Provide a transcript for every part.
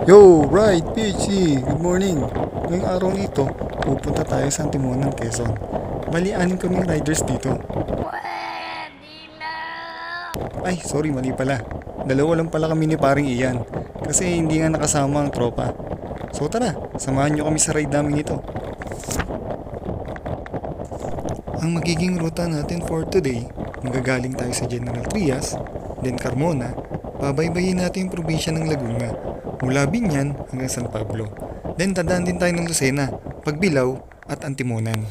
Yo, right, PHC. Good morning. Ngayong araw nito, pupunta tayo sa Atimonan, Quezon. Bali, 6 kaming riders dito. Pwede na! Ay, sorry, mali pala. Dalawa lang pala kami ni paring Ian. Kasi hindi nga nakasama ang tropa. So tara, samahan nyo kami sa ride namin ito. Ang magiging ruta natin for today, magagaling tayo sa General Trias, then Carmona, babaybayin natin yung probinsya ng Laguna, mula Binyan hanggang San Pablo. Then tadaan din tayo ng Lucena, Pagbilao at Antimonan.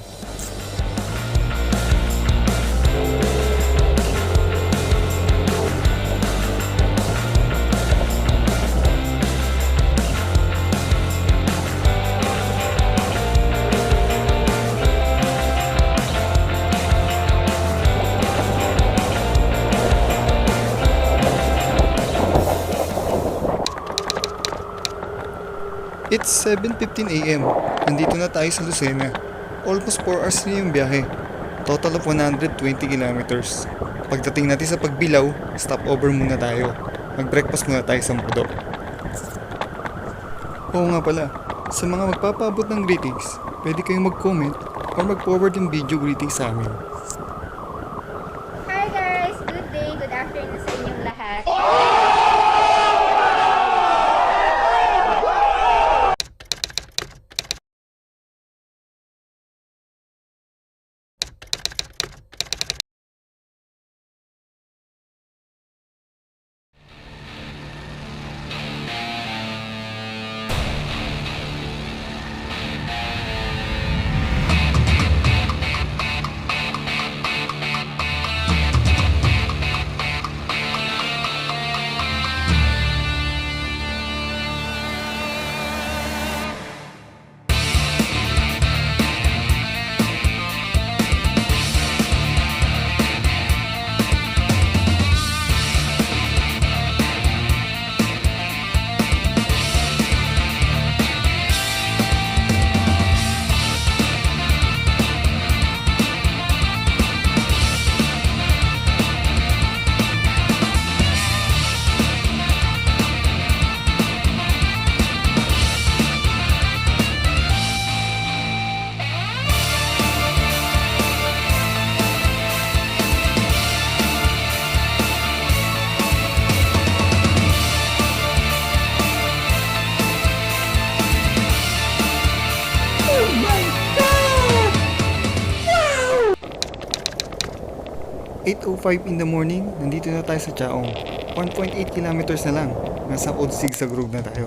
It's 7:15 AM. Nandito na tayo sa Lucena. Almost 4 hours na yung biyahe. Total of 120 kilometers. Pagdating natin sa Pagbilao, stopover muna tayo. Mag-breakfast muna tayo sa Mudo. Oo nga pala, sa mga magpapaabot ng greetings, pwede kayong mag-comment or mag-forward yung video greetings sa amin. Hi guys! Good day, good afternoon sa inyong lahat. 8:05 in the morning, nandito na tayo sa Chaong. 1.8 kilometers na lang. Nasa Old Sigsag Road na tayo.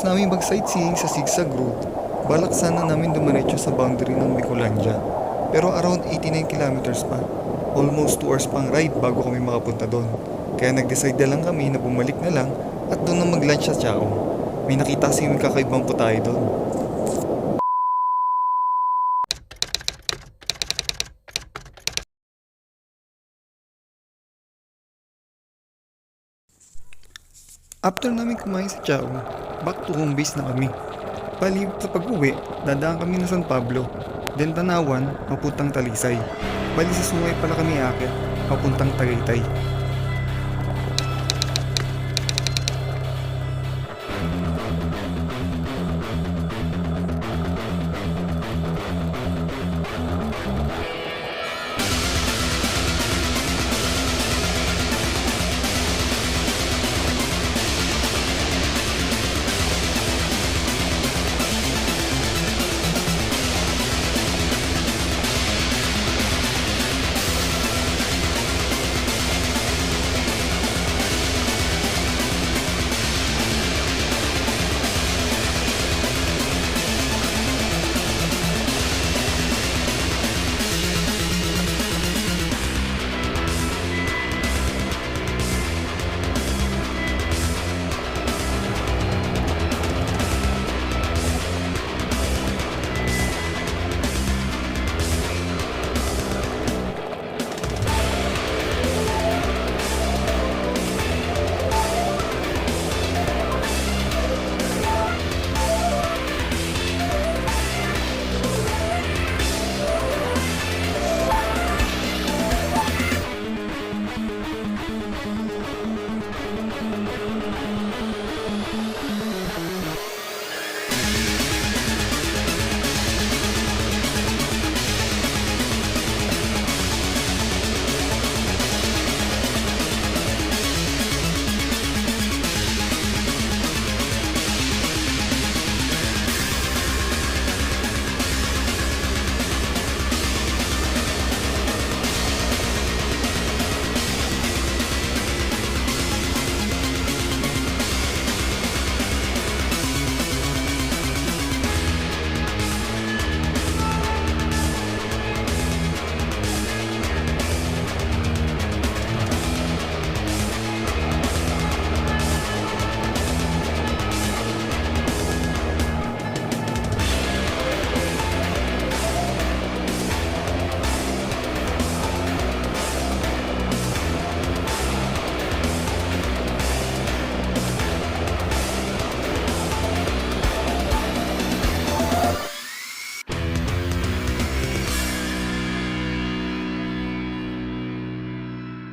Pagkatapos namin mag-sightseeing sa zigzag route, balak sana namin dumiretso sa boundary ng Bicolandia. Pero around 89 kilometers pa. Almost 2 hours pang ride bago kami makapunta doon. Kaya nag-decide na lang kami na bumalik na lang at doon na mag-lunch sa Chaong. May nakita kasi yung kakaibang putahe doon. After namin kumain sa Chaong, back to home base na kami. Bali, sa pag-uwi, dadaan kami ng San Pablo, then Tanawan, papuntang Talisay. Bali sa Sungay pala kami aakyat, papuntang Tagaytay.